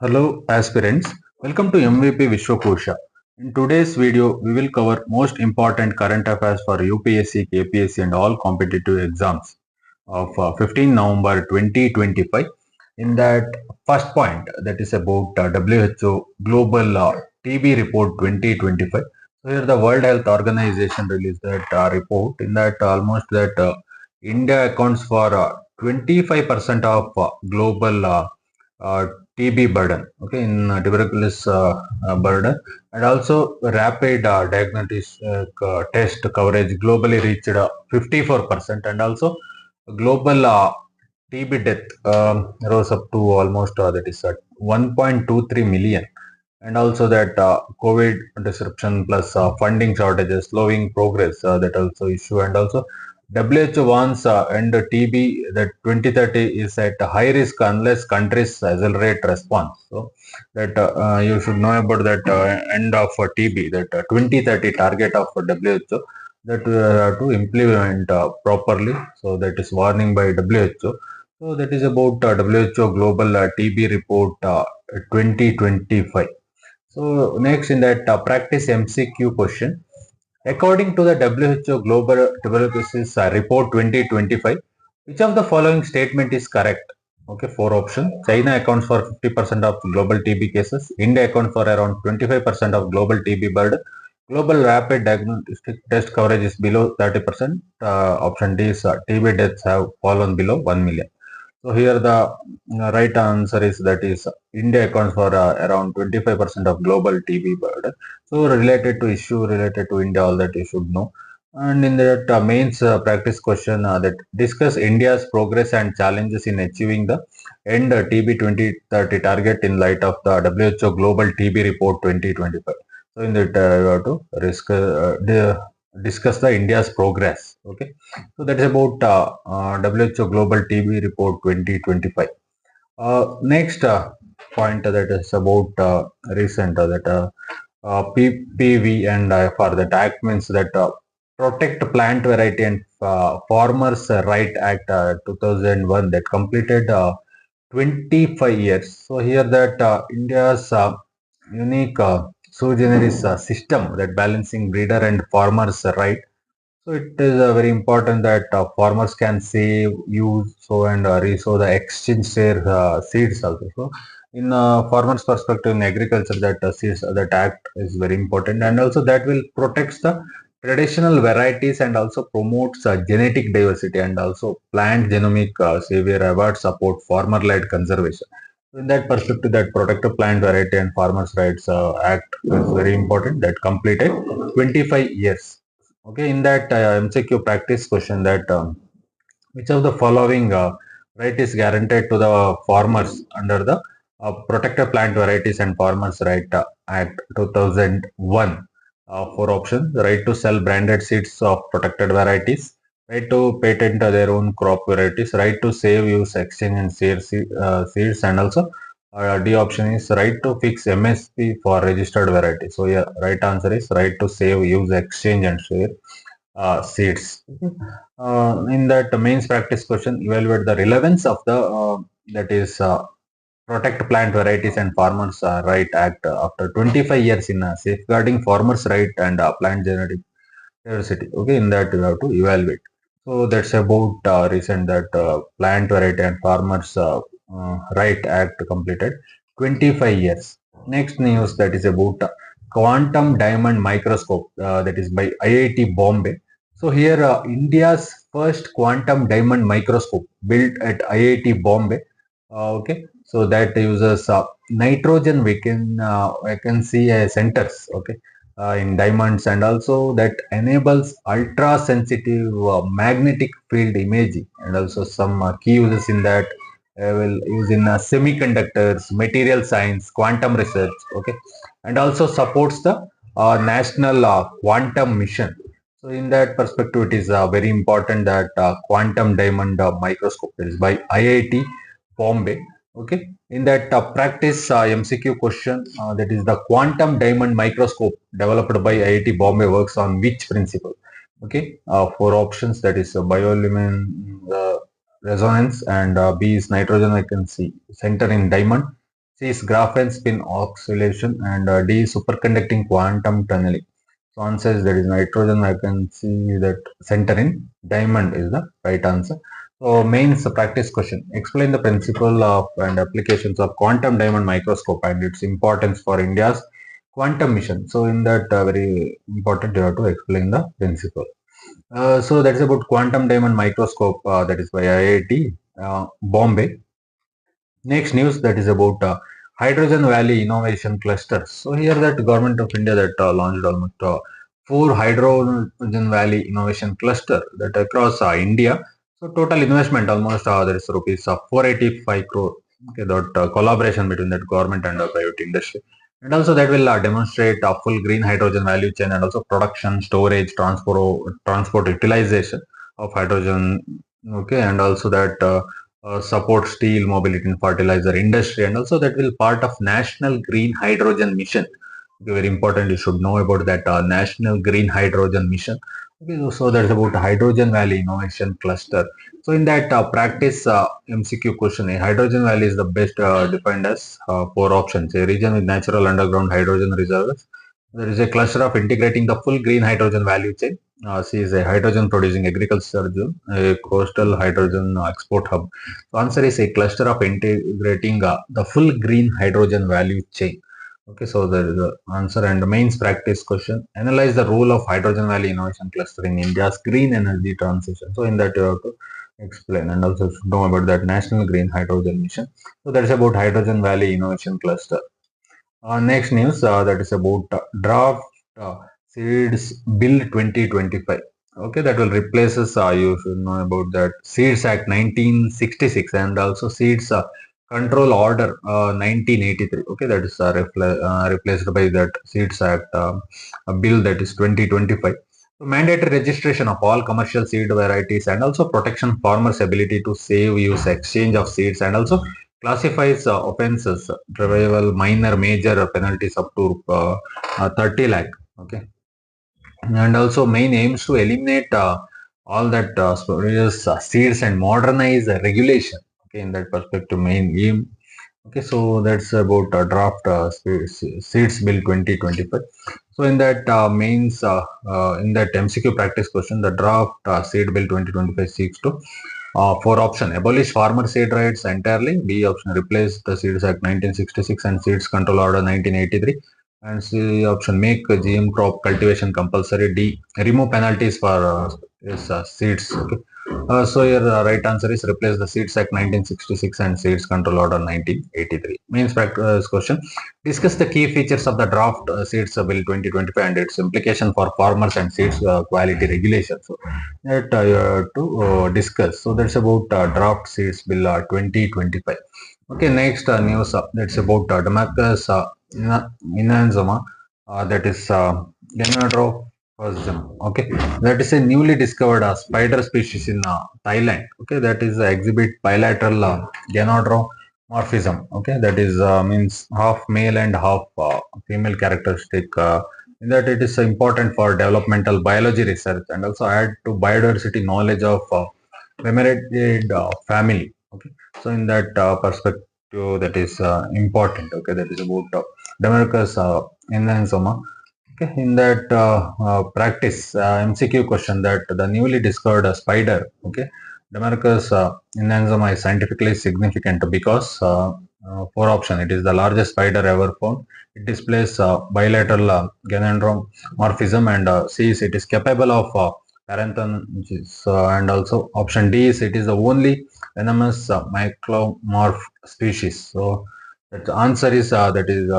Hello aspirants, welcome to MVP Vishwakosha. In today's video, we will cover most important current affairs for UPSC, KPSC and all competitive exams of 15 November 2025. In that first point, that is about WHO Global TB Report 2025. So here the World Health Organization released that report. In that almost that India accounts for 25% of global uh, TB burden, okay, in tuberculosis burden, and also rapid diagnostic test coverage globally reached 54%, and also global TB death rose up to almost that is 1.23 million, and also that COVID disruption plus funding shortages, slowing progress, that also issue, and also WHO warns end TB that 2030 is at high risk unless countries accelerate response. So that you should know about that end of TB, that 2030 target of WHO that we have to implement properly. So that is warning by WHO. So that is about WHO Global TB Report 2025. So next in that practice MCQ question. According to the WHO Global Tuberculosis Report 2025, which of the following statement is correct? Okay, four options. China accounts for 50% of global TB cases. India accounts for around 25% of global TB burden. Global rapid diagnostic test coverage is below 30%. Option D is TB deaths have fallen below 1 million. So here the right answer is that is India accounts for around 25% of global TB burden. So related to issue related to India, all that you should know. And in that mains practice question that discuss India's progress and challenges in achieving the end TB 2030 target in light of the WHO Global TB Report 2025. So in that you have to discuss the India's progress. Okay. So that is about WHO Global TB Report 2025. Next point that is about recent that PPV&FR, that act means that Protect Plant Variety and Farmers Right Act 2001 that completed 25 years. So here that India's unique sui generis system that balancing breeder and farmers right. So it is very important that farmers can save, use, sow and resow the exchange their seeds also. So in farmers perspective in agriculture, that seeds, that act is very important, and also that will protects the traditional varieties and also promotes genetic diversity, and also plant genomic savior award support farmer led conservation. So in that perspective, that protected plant variety and farmers rights act is very important, that completed 25 years. Okay, in that MCQ practice question, that which of the following right is guaranteed to the farmers under the Protected Plant Varieties and Farmers Right Act 2001? Four options: the right to sell branded seeds of protected varieties, right to patent their own crop varieties, right to save, use, exchange and share seeds, and also D option is right to fix MSP for registered varieties. So yeah, right answer is right to save, use, exchange and share seeds. In that mains practice question, evaluate the relevance of the that is Protect Plant Varieties and Farmers Right Act after 25 years in safeguarding farmers' right and plant genetic diversity. Okay, in that you have to evaluate. So that's about recent that Plant Variety and Farmers Right Act completed 25 years. Next news that is about quantum diamond microscope, that is by IIT Bombay. So here India's first quantum diamond microscope built at IIT Bombay. Okay, so that uses nitrogen vacancy centers. Okay, in diamonds, and also that enables ultra sensitive magnetic field imaging, and also some key uses in that will use in semiconductors, material science, quantum research. Okay, and also supports the national quantum mission. So in that perspective, it is very important that quantum diamond microscope is by IIT Bombay. Okay, in that practice MCQ question, that is the quantum diamond microscope developed by IIT Bombay works on which principle? Okay, four options, that is bioluminescence resonance, and B is nitrogen vacancy center in diamond. C is graphene spin oscillation, and D is superconducting quantum tunneling. So answer is that is nitrogen. I can see that center in diamond is the right answer. So mains practice question. Explain the principle of and applications of quantum diamond microscope and its importance for India's quantum mission. So in that very important you have to explain the principle. So that is about quantum diamond microscope, that is by IIT Bombay. Next news, that is about Hydrogen Valley Innovation Clusters. So here that government of India that launched almost 4 Hydrogen Valley Innovation Cluster that across India. So total investment almost there is rupees 485 crore. Okay, that collaboration between that government and private industry. And also that will demonstrate a full green hydrogen value chain and also production, storage, transport utilization of hydrogen. Okay, and also that support steel, mobility and fertilizer industry, and also that will part of National Green Hydrogen Mission. Okay, very important, you should know about that National Green Hydrogen Mission. Okay, so that's about Hydrogen Valley Innovation Cluster. So in that practice MCQ question, a Hydrogen Valley is the best defined as 4 options. A region with natural underground hydrogen reserves. There is a cluster of integrating the full green hydrogen value chain. C is a hydrogen producing agriculture zone, a coastal hydrogen export hub. So answer is a cluster of integrating the full green hydrogen value chain. Okay, so there is the answer. And the mains practice question. Analyze the role of Hydrogen Valley Innovation Cluster in India's green energy transition. So in that you have to explain and also should know about that National Green Hydrogen Mission. So that is about Hydrogen Valley Innovation Cluster. Next news, that is about draft seeds bill 2025. Okay, that will replaces, you should know about that Seeds Act 1966 and also Seeds Control Order 1983. Okay, that is replaced by that Seeds Act bill, that is 2025. So mandatory registration of all commercial seed varieties and also protection farmers' ability to save, use, exchange of seeds, and also classifies offences, trivial, minor, major penalties up to 30 lakh. Okay, and also main aims to eliminate all that spurious seeds and modernize regulation. Okay, in that perspective, main aim. Okay, so that's about draft seeds bill 2025. So in that in that MCQ practice question, the draft seed bill 2025 seeks to for option, abolish farmer seed rights entirely. B option, replace the Seeds Act 1966 and Seeds Control Order 1983. And C option, make GM crop cultivation compulsory. D, remove penalties for seeds. Okay. So your right answer is replace the Seeds Act 1966 and Seeds Control Order 1983. Mains practice question. Discuss the key features of the draft Seeds Bill 2025 and its implication for farmers and seeds quality regulation. So that you have to discuss. So that's about draft Seeds Bill 2025. Okay, next news that's about Damarchus Inazuma, that is Gynandromorphism. Okay, that is a newly discovered spider species in Thailand. Okay, that is exhibit bilateral Gynandromorphism. Okay, that is means half male and half female characteristic. That it is important for developmental biology research and also add to biodiversity knowledge of remunerated family. Okay, so in that perspective, that is important. Okay, that is about Damarchus Inazuma. Okay, in that practice MCQ question, that the newly discovered spider, okay, Damarchus Inazuma is scientifically significant because for option, it is the largest spider ever found. It displays bilateral gynandromorphism, and C is it is capable of parenthesis, and also option D is it is the only venomous micromorph species. So the answer is that is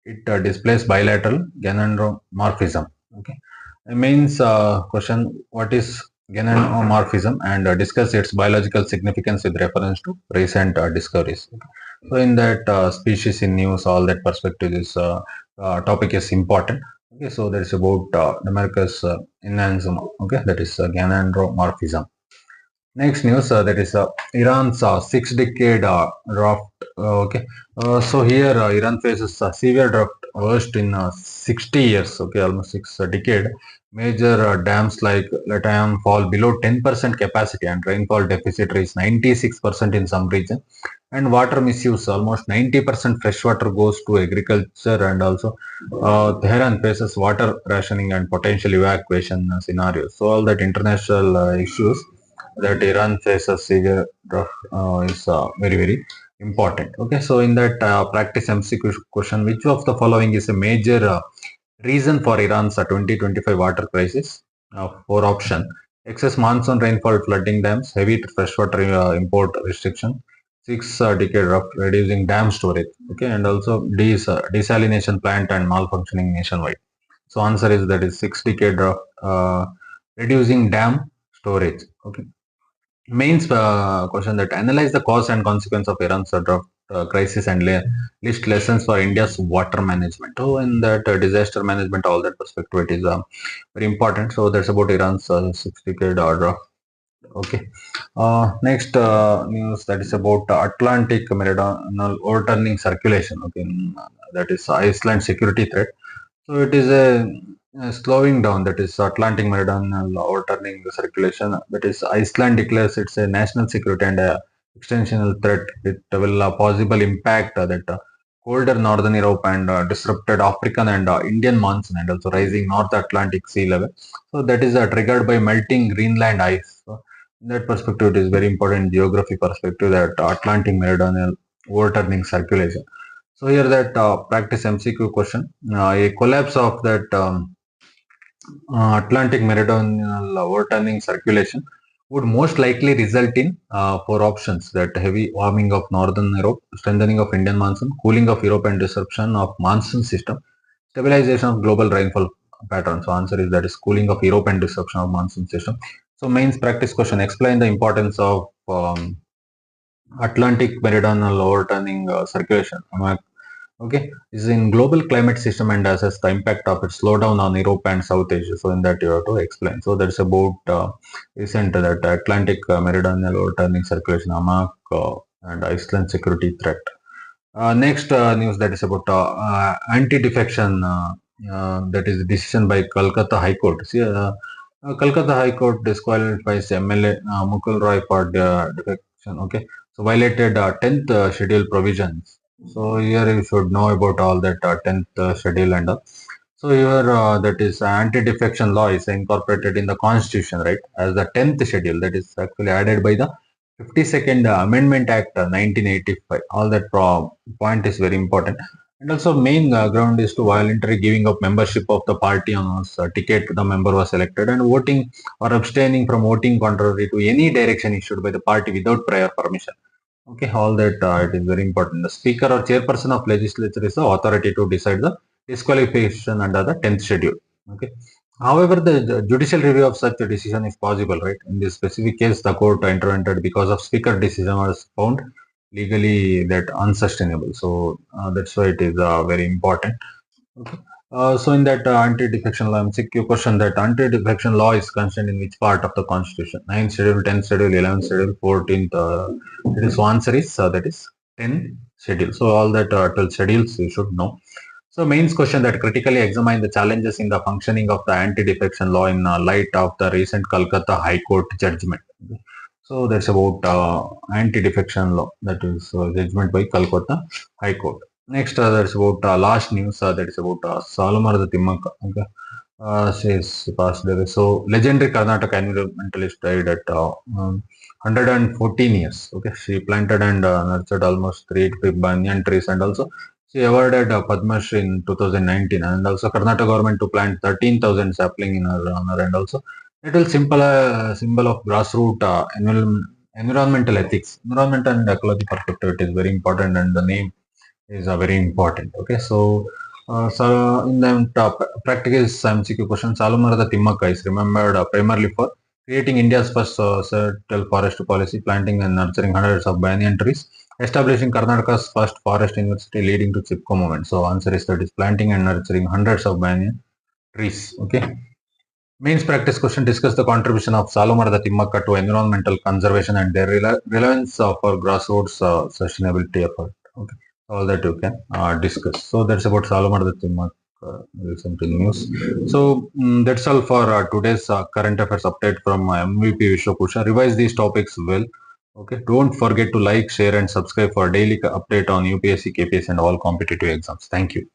it displays bilateral gynandromorphism. Okay, it means question, what is gynandromorphism, and discuss its biological significance with reference to recent discoveries. Okay. So in that species in news, all that perspective is topic is important. Okay, so that is about Damarchus Inazuma. Okay, that is gynandromorphism. Next news, that is Iran's 6-decade drought. Okay, so here Iran faces a severe drought, worst in 60 years. Okay, almost 6 decade. Major dams like Latayan fall below 10% capacity, and rainfall deficit reaches 96% in some region. And water misuse, almost 90% fresh water goes to agriculture, and also Tehran faces water rationing and potential evacuation scenarios. So all that international issues that Iran faces severe is very very important. Okay, so in that practice MCQ question, which of the following is a major reason for Iran's 2025 water crisis? Four option: excess monsoon rainfall, flooding dams, heavy freshwater import restriction, decade of reducing dam storage. Okay, and also desalination plant and malfunctioning nationwide. So answer is that is 6 decade of reducing dam storage. Okay. Mains question that analyze the cause and consequence of Iran's drought crisis and list lessons for India's water management. So in that disaster management, all that perspective, it is very important. So that's about Iran's 6 decade drought. Okay. Next news that is about Atlantic meridional overturning circulation. Okay, that is Iceland security threat. So it is a slowing down, that is Atlantic meridional overturning the circulation. That is Iceland declares it's a national security and a extensional threat. It will possible impact that colder northern Europe and disrupted African and Indian monsoon, and also rising North Atlantic sea level. So that is triggered by melting Greenland ice. So in that perspective, it is very important geography perspective that Atlantic meridional overturning circulation. So here that practice MCQ question, a collapse of that Atlantic meridional overturning circulation would most likely result in four options: that heavy warming of northern Europe, strengthening of Indian monsoon, cooling of Europe and disruption of monsoon system, stabilization of global rainfall pattern. So answer is that is cooling of Europe and disruption of monsoon system. So mains practice question, explain the importance of Atlantic meridional overturning circulation. Okay, is in global climate system and assess the impact of its slowdown on Europe and South Asia. So in that you have to explain. So that's about recent that Atlantic meridional overturning circulation, AMOC and Iceland security threat. Next news that is about anti-defection. That is decision by Calcutta High Court. See, Calcutta High Court disqualifies MLA Mukul Roy for defection. Okay, so violated 10th schedule provisions. So here you should know about all that 10th schedule and all. So here that is anti-defection law is incorporated in the constitution, right, as the 10th schedule, that is actually added by the 52nd Amendment Act 1985. All that point is very important. And also main ground is to voluntary giving up membership of the party on a ticket the member was elected, and voting or abstaining from voting contrary to any direction issued by the party without prior permission. Okay, all that it is very important. The speaker or chairperson of legislature is the authority to decide the disqualification under the 10th schedule. Okay. However, the judicial review of such a decision is possible, right? In this specific case, the court intervened because of speaker decision was found legally that unsustainable. So that's why it is very important. Okay. So in that anti-defection law MCQ question, that anti-defection law is contained in which part of the constitution? 9th schedule, 10th schedule, 11th schedule, 14th. It is answer is that is 10th schedule. So all that 12 schedules you should know. So mains question that critically examine the challenges in the functioning of the anti-defection law in light of the recent Calcutta High Court judgment. Okay. So that's about anti-defection law, that is judgment by Calcutta High Court. Next, that's about last news. That is about Saalumarada Thimmakka. Okay. She is passed away. So legendary Karnataka environmentalist died at 114 years. Okay, she planted and nurtured almost 385 banyan trees, and also she awarded Padma Shri in 2019, and also Karnataka government to plant 13,000 sapling in her honor, and also it will symbol of grassroots environmental ethics, environmental and ecology perspective. It is very important, and the name is very important. Okay, so in the practical MCQ question, Saalumarada Thimmakka is remembered primarily for creating India's first settled forest policy, planting and nurturing hundreds of banyan trees, establishing Karnataka's first forest university, leading to Chipko movement. So answer is that is planting and nurturing hundreds of banyan trees. Okay. Mains practice question, discuss the contribution of Saalumarada Thimmakka to environmental conservation and their relevance for grassroots sustainability effort. Okay, all that you can discuss. So that's about Saalumarada Thimmakka recent news. So that's all for today's current affairs update from MVP Vishwakusha. Revise these topics well. Okay, don't forget to like, share, and subscribe for daily update on UPSC, KPSC, and all competitive exams. Thank you.